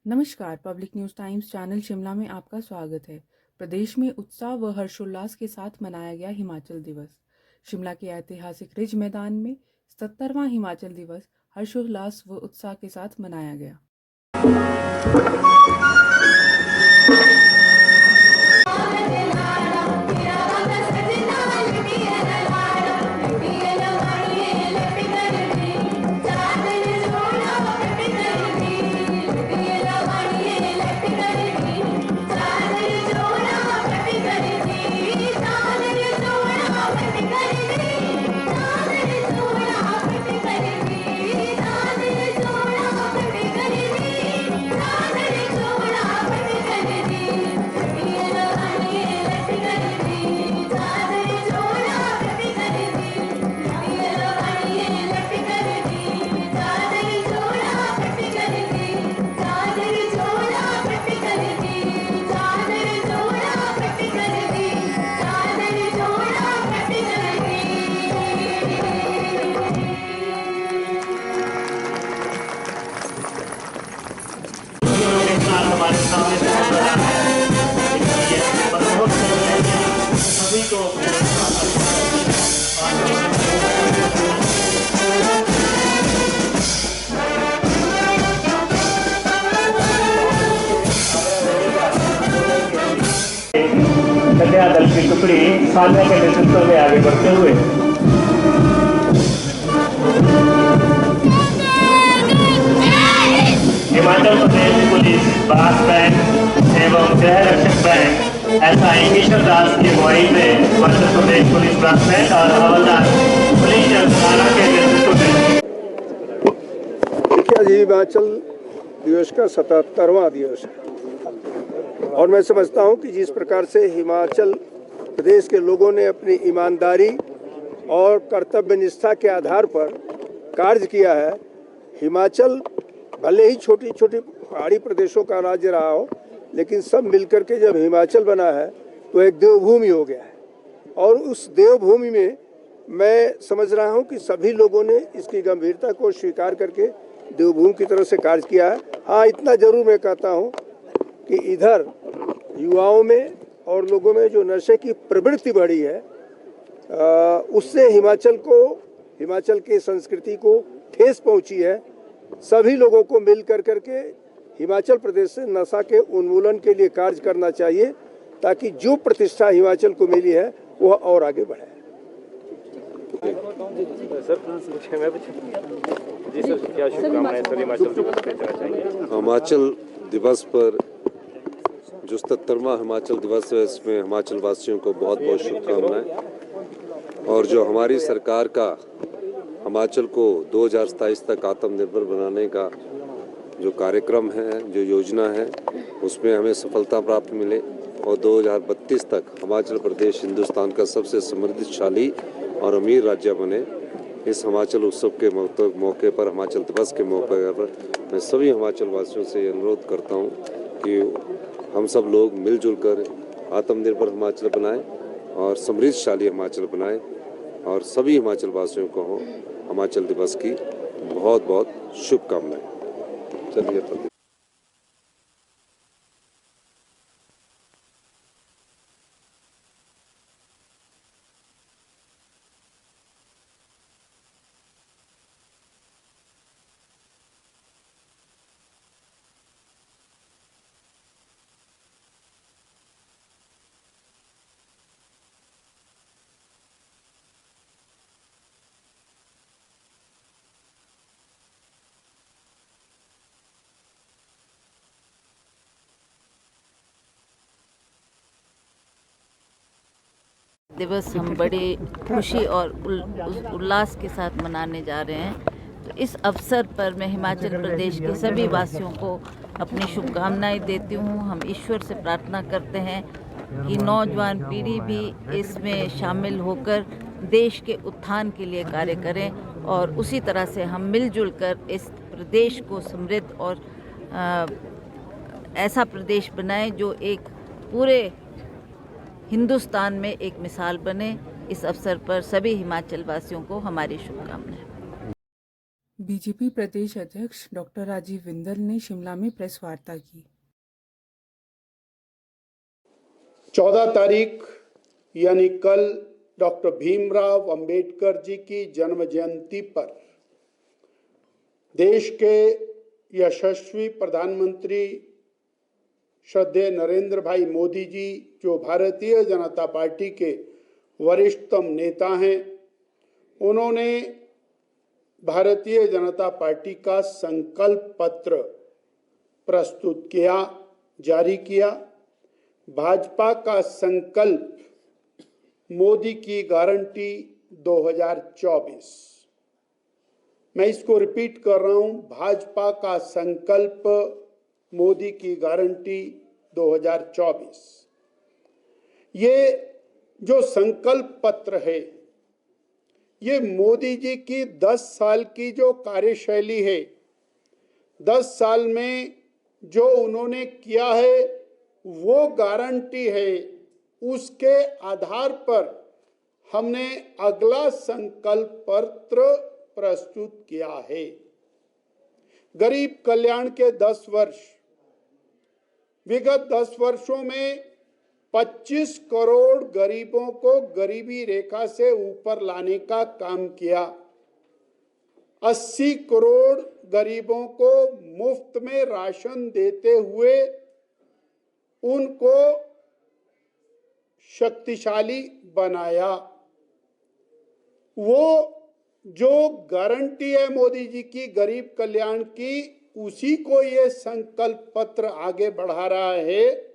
नमस्कार, public news times channel Shimla में आपका स्वागत है। प्रदेश में उत्साह व हर्षोल्लास के साथ मनाया गया हिमाचल दिवस। शिमला के ऐतिहासिक रिज मैदान में 77वां हिमाचल दिवस हर्षोल्लास व उत्साह के साथ मनाया गया। हमारे सामने बहुत बड़ा है, इसलिए बहुत सभी को कन्या दल की टुकड़ी सान्या के नेतृत्व में आगे बढ़ते हुए हिमाचल प्रदेश पुलिस बास बैंड एवं गृह रक्षक बैंड एसआई ईश्वर दास की अगुवाई में हिमाचल प्रदेश पुलिस बास बैंड और हवलदार पुलिस थाना के नेतृत्व में देखिए, हिमाचल दिवस का 77वां दिवस है और मैं समझता हूं कि जिस प्रकार से हिमाचल प्रदेश के लोगों ने अपनी ईमानदारी और कर्तव्य निष्ठा के आधार पर कार्य किया है। हिमाचल भले ही छोटी छोटी पहाड़ी प्रदेशों का राज्य रहा हो, लेकिन सब मिलकर के जब हिमाचल बना है तो एक देवभूमि हो गया है। और उस देवभूमि में मैं समझ रहा हूं कि सभी लोगों ने इसकी गंभीरता को स्वीकार करके देवभूमि की तरफ से कार्य किया है। हाँ, इतना जरूर मैं कहता हूं कि इधर युवाओं में और लोगों में जो नशे की प्रवृत्ति बढ़ी है, उससे हिमाचल की संस्कृति को ठेस पहुंची है। सभी लोगों को मिल करके हिमाचल प्रदेश से नशा के उन्मूलन के लिए कार्य करना चाहिए, ताकि जो प्रतिष्ठा हिमाचल को मिली है वह और आगे बढ़े। हिमाचल दिवस पर जो 77वां हिमाचल दिवस है, इसमें हिमाचल वासियों को बहुत बहुत शुभकामनाएं। और जो हमारी सरकार का हिमाचल को 2027 तक आत्मनिर्भर बनाने का जो कार्यक्रम है, जो योजना है, उसमें हमें सफलता प्राप्त मिले और 2032 तक हिमाचल प्रदेश हिंदुस्तान का सबसे समृद्धशाली और अमीर राज्य बने। इस हिमाचल उत्सव के मौके पर, हिमाचल दिवस के मौके पर मैं सभी हिमाचल वासियों से अनुरोध करता हूं कि हम सब लोग मिलजुल कर आत्मनिर्भर हिमाचल बनाएं और समृद्धशाली हिमाचल बनाएं। और सभी हिमाचल वासियों को हिमाचल दिवस की बहुत बहुत शुभकामनाएं। चलिए। दिवस हम बड़े खुशी और उल्लास के साथ मनाने जा रहे हैं। तो इस अवसर पर मैं हिमाचल प्रदेश के सभी वासियों को अपनी शुभकामनाएं देती हूँ। हम ईश्वर से प्रार्थना करते हैं कि नौजवान पीढ़ी भी इसमें शामिल होकर देश के उत्थान के लिए कार्य करें और उसी तरह से हम मिलजुल कर इस प्रदेश को समृद्ध और ऐसा प्रदेश बनाएं जो एक पूरे हिंदुस्तान में एक मिसाल बने। इस अवसर पर सभी हिमाचल वासियों को हमारी शुभकामनाएं। बीजेपी प्रदेश अध्यक्ष डॉक्टर राजीव बिंदल ने शिमला में प्रेस वार्ता की। 14 तारीख यानी कल डॉक्टर भीमराव अंबेडकर जी की जन्म जयंती पर देश के यशस्वी प्रधानमंत्री श्रद्धेय नरेंद्र भाई मोदी जी, जो भारतीय जनता पार्टी के वरिष्ठतम नेता हैं, उन्होंने भारतीय जनता पार्टी का संकल्प पत्र प्रस्तुत किया, जारी किया। भाजपा का संकल्प, मोदी की गारंटी 2024। मैं इसको रिपीट कर रहा हूं, भाजपा का संकल्प, मोदी की गारंटी 2024। ये जो संकल्प पत्र है, ये मोदी जी की 10 साल की जो कार्यशैली है, 10 साल में जो उन्होंने किया है, वो गारंटी है। उसके आधार पर हमने अगला संकल्प पत्र प्रस्तुत किया है। गरीब कल्याण के 10 वर्ष, विगत 10 वर्षों में 25 करोड़ गरीबों को गरीबी रेखा से ऊपर लाने का काम किया। 80 करोड़ गरीबों को मुफ्त में राशन देते हुए उनको शक्तिशाली बनाया। वो जो गारंटी है मोदी जी की गरीब कल्याण की, उसी को ये संकल्प पत्र आगे बढ़ा रहा है।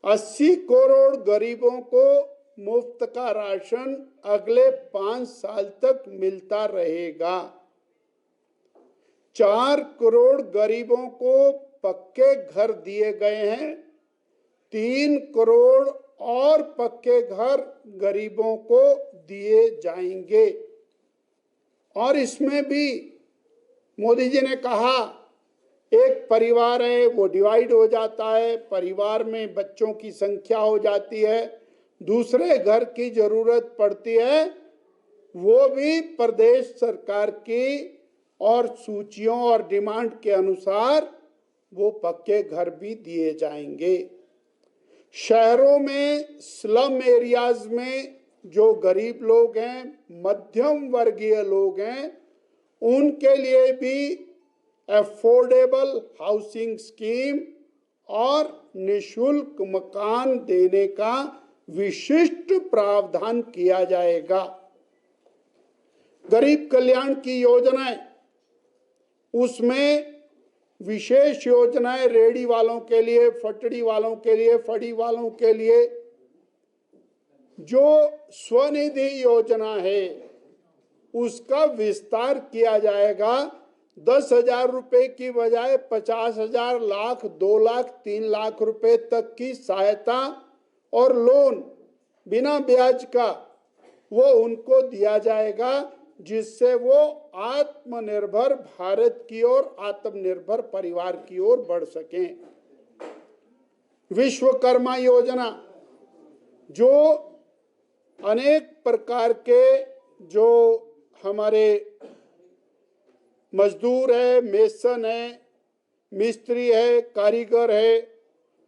80 करोड़ गरीबों को मुफ्त का राशन अगले 5 साल तक मिलता रहेगा। 4 करोड़ गरीबों को पक्के घर दिए गए हैं। 3 करोड़ और पक्के घर गरीबों को दिए जाएंगे। और इसमें भी मोदी जी ने कहा, एक परिवार है वो डिवाइड हो जाता है, परिवार में बच्चों की संख्या हो जाती है, दूसरे घर की जरूरत पड़ती है, वो भी प्रदेश सरकार की और सूचियों और डिमांड के अनुसार वो पक्के घर भी दिए जाएंगे। शहरों में, स्लम एरियाज में जो गरीब लोग हैं, मध्यम वर्गीय लोग हैं, उनके लिए भी अफोर्डेबल हाउसिंग स्कीम और निशुल्क मकान देने का विशिष्ट प्रावधान किया जाएगा। गरीब कल्याण की योजनाएं, उसमें विशेष योजनाएं रेडी वालों के लिए, फटड़ी वालों के लिए, फड़ी वालों के लिए। जो स्वनिधि योजना है, उसका विस्तार किया जाएगा। 10,000 रुपए की बजाय 50,000, लाख, 2 लाख, 3 लाख रुपए तक की सहायता और लोन बिना ब्याज का वो उनको दिया जाएगा, जिससे वो आत्मनिर्भर भारत की ओर, आत्मनिर्भर परिवार की ओर बढ़ सकें। विश्वकर्मा योजना, जो अनेक प्रकार के जो हमारे मजदूर है, मेसन है, मिस्त्री है, कारीगर है,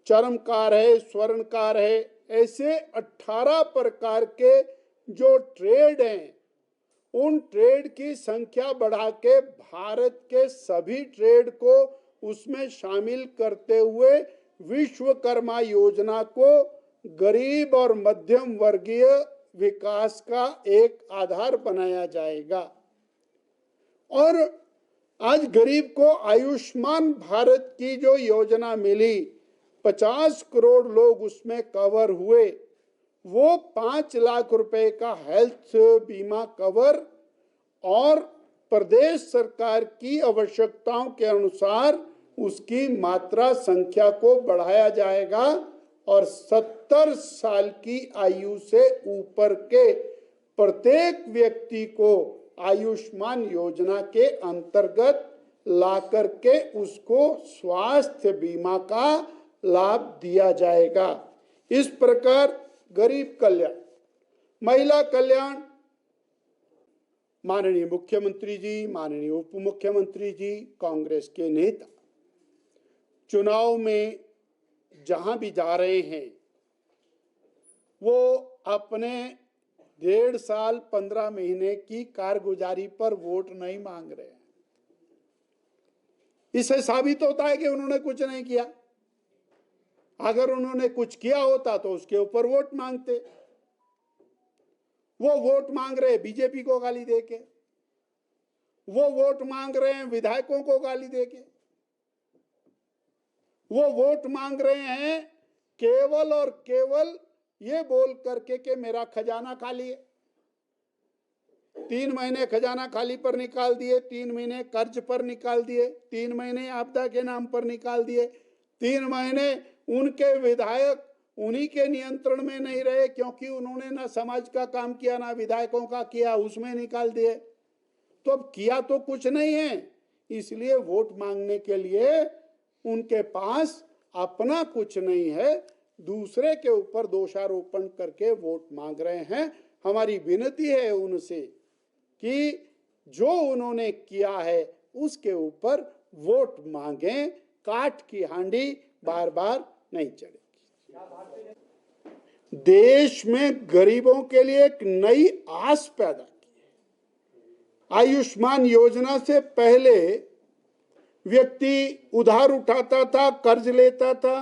चर्मकार है, स्वर्णकार है, ऐसे 18 प्रकार के जो ट्रेड हैं, उन ट्रेड की संख्या बढ़ा के भारत के सभी ट्रेड को उसमें शामिल करते हुए विश्वकर्मा योजना को गरीब और मध्यम वर्गीय विकास का एक आधार बनाया जाएगा। और आज गरीब को आयुष्मान भारत की जो योजना मिली, 50 करोड़ लोग उसमें कवर हुए। वो 5 लाख रुपए का हेल्थ बीमा कवर और प्रदेश सरकार की आवश्यकताओं के अनुसार उसकी मात्रा संख्या को बढ़ाया जाएगा और 70 साल की आयु से ऊपर के प्रत्येक व्यक्ति को आयुष्मान योजना के अंतर्गत ला करके उसको स्वास्थ्य बीमा का लाभ दिया जाएगा। इस प्रकार गरीब कल्याण, महिला कल्याण, माननीय मुख्यमंत्री जी, माननीय उप मुख्यमंत्री जी, कांग्रेस के नेता चुनाव में जहां भी जा रहे हैं वो अपने 1.5 साल 15 महीने की कारगुजारी पर वोट नहीं मांग रहे हैं। इससे साबित होता है कि उन्होंने कुछ नहीं किया। अगर उन्होंने कुछ किया होता तो उसके ऊपर वोट मांगते। वो वोट मांग रहे हैं बीजेपी को गाली देके, वो वोट मांग रहे हैं विधायकों को गाली देके, वो वोट मांग रहे हैं केवल और केवल ये बोल करके कि मेरा खजाना खाली है। 3 महीने खजाना खाली पर निकाल दिए, 3 महीने कर्ज पर निकाल दिए, 3 महीने आपदा के नाम पर निकाल दिए, 3 महीने उनके विधायक उन्हीं के नियंत्रण में नहीं रहे क्योंकि उन्होंने ना समाज का काम किया ना विधायकों का किया, उसमें निकाल दिए। तो अब किया तो कुछ नहीं है, इसलिए वोट मांगने के लिए उनके पास अपना कुछ नहीं है, दूसरे के ऊपर दोषारोपण करके वोट मांग रहे हैं। हमारी विनती है उनसे कि जो उन्होंने किया है उसके ऊपर वोट मांगें, काठ की हांडी बार बार नहीं चढ़ेगी। देश में गरीबों के लिए एक नई आस पैदा की है। आयुष्मान योजना से पहले व्यक्ति उधार उठाता था, कर्ज लेता था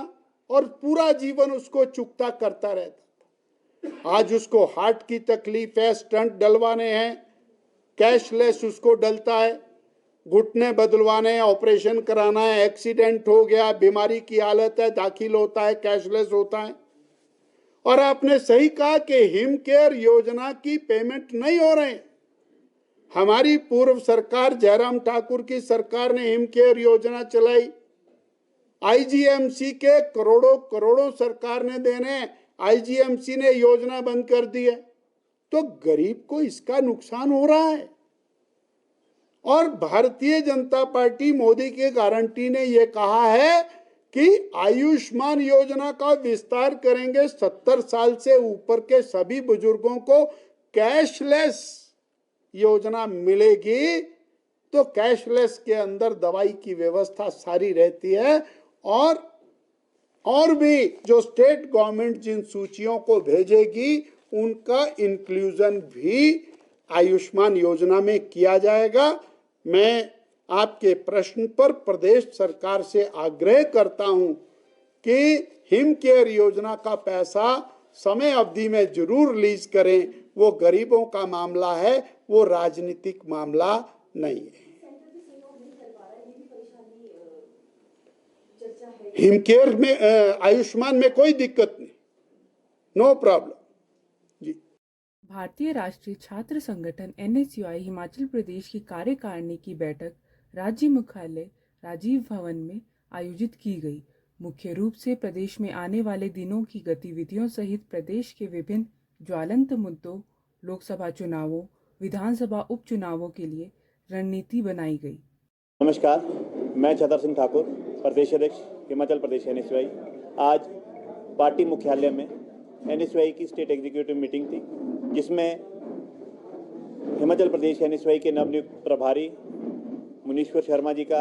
और पूरा जीवन उसको चुकता करता रहता था। आज उसको हार्ट की तकलीफ है, स्टंट डलवाने हैं, कैशलेस उसको डलता है, घुटने बदलवाने हैं, ऑपरेशन कराना है, एक्सीडेंट हो गया, बीमारी की हालत है, दाखिल होता है, कैशलेस होता है। और आपने सही कहा कि हिम केयर योजना की पेमेंट नहीं हो रहे। हमारी पूर्व सरकार जयराम ठाकुर की सरकार ने हिम केयर योजना चलाई, आईजीएमसी के करोड़ों करोड़ों सरकार ने देने, आईजीएमसी ने योजना बंद कर दी है। तो गरीब को इसका नुकसान हो रहा है। और भारतीय जनता पार्टी मोदी की गारंटी ने यह कहा है कि आयुष्मान योजना का विस्तार करेंगे, 70 साल से ऊपर के सभी बुजुर्गों को कैशलेस योजना मिलेगी। तो कैशलेस के अंदर दवाई की व्यवस्था सारी रहती है और भी जो स्टेट गवर्नमेंट जिन सूचियों को भेजेगी उनका इंक्लूजन भी आयुष्मान योजना में किया जाएगा। मैं आपके प्रश्न पर प्रदेश सरकार से आग्रह करता हूं कि हिम केयर योजना का पैसा समय अवधि में जरूर रिलीज करें। वो गरीबों का मामला है, वो राजनीतिक मामला नहीं है। हिम केयर में आयुष्मान में कोई दिक्कत नहीं, नो प्रॉब्लम जी। भारतीय राष्ट्रीय छात्र संगठन NSUI हिमाचल प्रदेश की कार्यकारिणी की बैठक राज्य मुख्यालय राजीव भवन में आयोजित की गई। मुख्य रूप से प्रदेश में आने वाले दिनों की गतिविधियों सहित प्रदेश के विभिन्न ज्वलंत मुद्दों, लोकसभा चुनावों, विधानसभा उपचुनावों के लिए रणनीति बनाई गई। नमस्कार, मैं छतर सिंह ठाकुर, प्रदेश अध्यक्ष हिमाचल प्रदेश NSUI। आज पार्टी मुख्यालय में NSUI की स्टेट एग्जीक्यूटिव मीटिंग थी, जिसमें हिमाचल प्रदेश NSUI के नवनियुक्त प्रभारी मुनीश्वर शर्मा जी का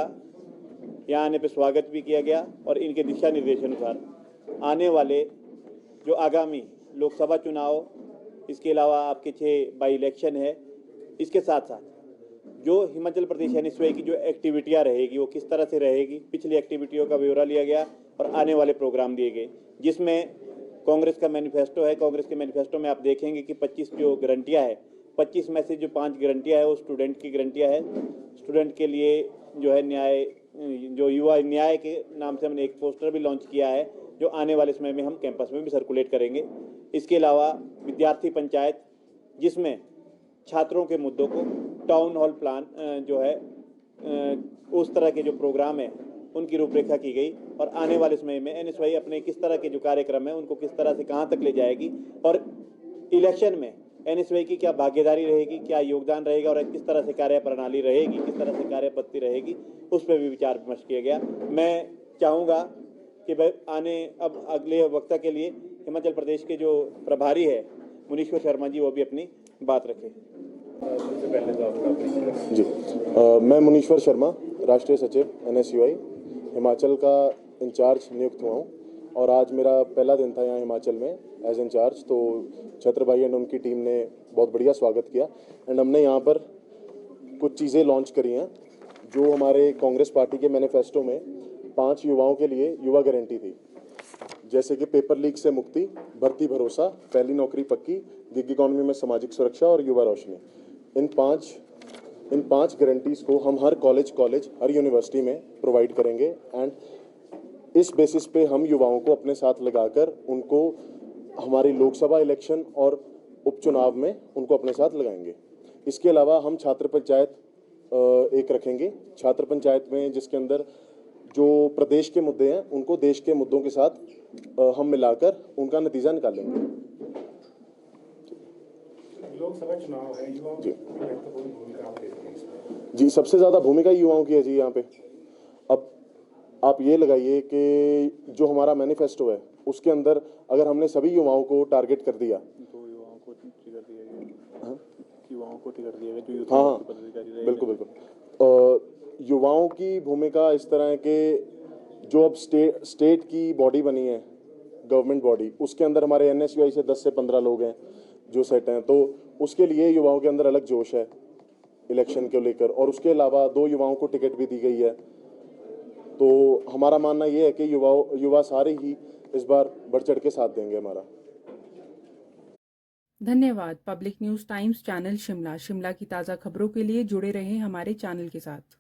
यहाँ आने पर स्वागत भी किया गया और इनके दिशा निर्देशानुसार आने वाले जो आगामी लोकसभा चुनाव, इसके अलावा आपके 6 बाई इलेक्शन है, इसके साथ साथ जो हिमाचल प्रदेश NSUI की जो एक्टिविटियाँ रहेगी वो किस तरह से रहेगी, पिछली एक्टिविटियों का ब्यौरा लिया गया और आने वाले प्रोग्राम दिए गए, जिसमें कांग्रेस का मैनिफेस्टो है। कांग्रेस के मैनिफेस्टो में आप देखेंगे कि 25 जो गारंटियाँ है, 25 में से जो 5 गारंटियाँ है वो स्टूडेंट की गारंटियाँ है। स्टूडेंट के लिए जो है न्याय, जो युवा न्याय के नाम से हमने एक पोस्टर भी लॉन्च किया है, जो आने वाले समय में हम कैंपस में भी सर्कुलेट करेंगे। इसके अलावा विद्यार्थी पंचायत, जिसमें छात्रों के मुद्दों को टाउन हॉल प्लान जो है उस तरह के जो प्रोग्राम है उनकी रूपरेखा की गई और आने वाले समय में NSUI अपने किस तरह के जो कार्यक्रम है उनको किस तरह से कहाँ तक ले जाएगी और इलेक्शन में NSUI की क्या भागीदारी रहेगी, क्या योगदान रहेगा और किस तरह से कार्य प्रणाली रहेगी, किस तरह से कार्य पद्धति रहेगी, उस पर भी विचार विमर्श किया गया। मैं चाहूँगा कि अब अगले वक्ता के लिए हिमाचल प्रदेश के जो प्रभारी है मुनीश्वर शर्मा जी, वो भी अपनी बात रखें। जी मैं मुनीश्वर शर्मा, राष्ट्रीय सचिव NSUI हिमाचल का इंचार्ज नियुक्त हुआ हूँ और आज मेरा पहला दिन था यहाँ हिमाचल में एज इंचार्ज। तो छत्र भाई एंड उनकी टीम ने बहुत बढ़िया स्वागत किया एंड हमने यहाँ पर कुछ चीज़ें लॉन्च करी हैं जो हमारे कांग्रेस पार्टी के मैनिफेस्टो में 5 युवाओं के लिए युवा गारंटी थी, जैसे कि पेपर लीक से मुक्ति, भर्ती भरोसा, पहली नौकरी पक्की, गिग इकॉनमी में सामाजिक सुरक्षा और युवा रोशनी। इन पांच गारंटीज को हम हर कॉलेज हर यूनिवर्सिटी में प्रोवाइड करेंगे एंड इस बेसिस पे हम युवाओं को अपने साथ लगाकर उनको हमारी लोकसभा इलेक्शन और उपचुनाव में उनको अपने साथ लगाएंगे। इसके अलावा हम छात्र पंचायत एक रखेंगे, छात्र पंचायत में जिसके अंदर जो प्रदेश के मुद्दे हैं उनको देश के मुद्दों के साथ हम मिलाकर उनका नतीजा निकालेंगे। लोकसभा चुनाव है, युवाओं की महत्वपूर्ण भूमिका आप देखते हैं इसमें? जी सबसे ज़्यादा भूमिका युवाओं की है जी यहाँ पे। अब आप ये लगाइए कि जो हमारा मैनिफेस्टो है उसके अंदर अगर हमने सभी युवाओं को टारगेट कर दिया, तो युवाओं को टिकट दिया गया, युवाओं को टिकट दिया गया जो यूथ हाँ पदाधिकारी रहे। बिल्कुल युवाओं की भूमिका इस तरह है कि जो अब स्टेट की बॉडी बनी है, गवर्नमेंट बॉडी, उसके अंदर हमारे NSUI से 10 से 15 लोग हैं जो सेट हैं, तो उसके लिए युवाओं के अंदर अलग जोश है इलेक्शन को लेकर। और उसके अलावा 2 युवाओं को टिकट भी दी गई है। तो हमारा मानना ये है कि युवा सारे ही इस बार बढ़ चढ़ के साथ देंगे हमारा। धन्यवाद। Public news times channel Shimla की ताज़ा खबरों के लिए जुड़े रहें हमारे चैनल के साथ।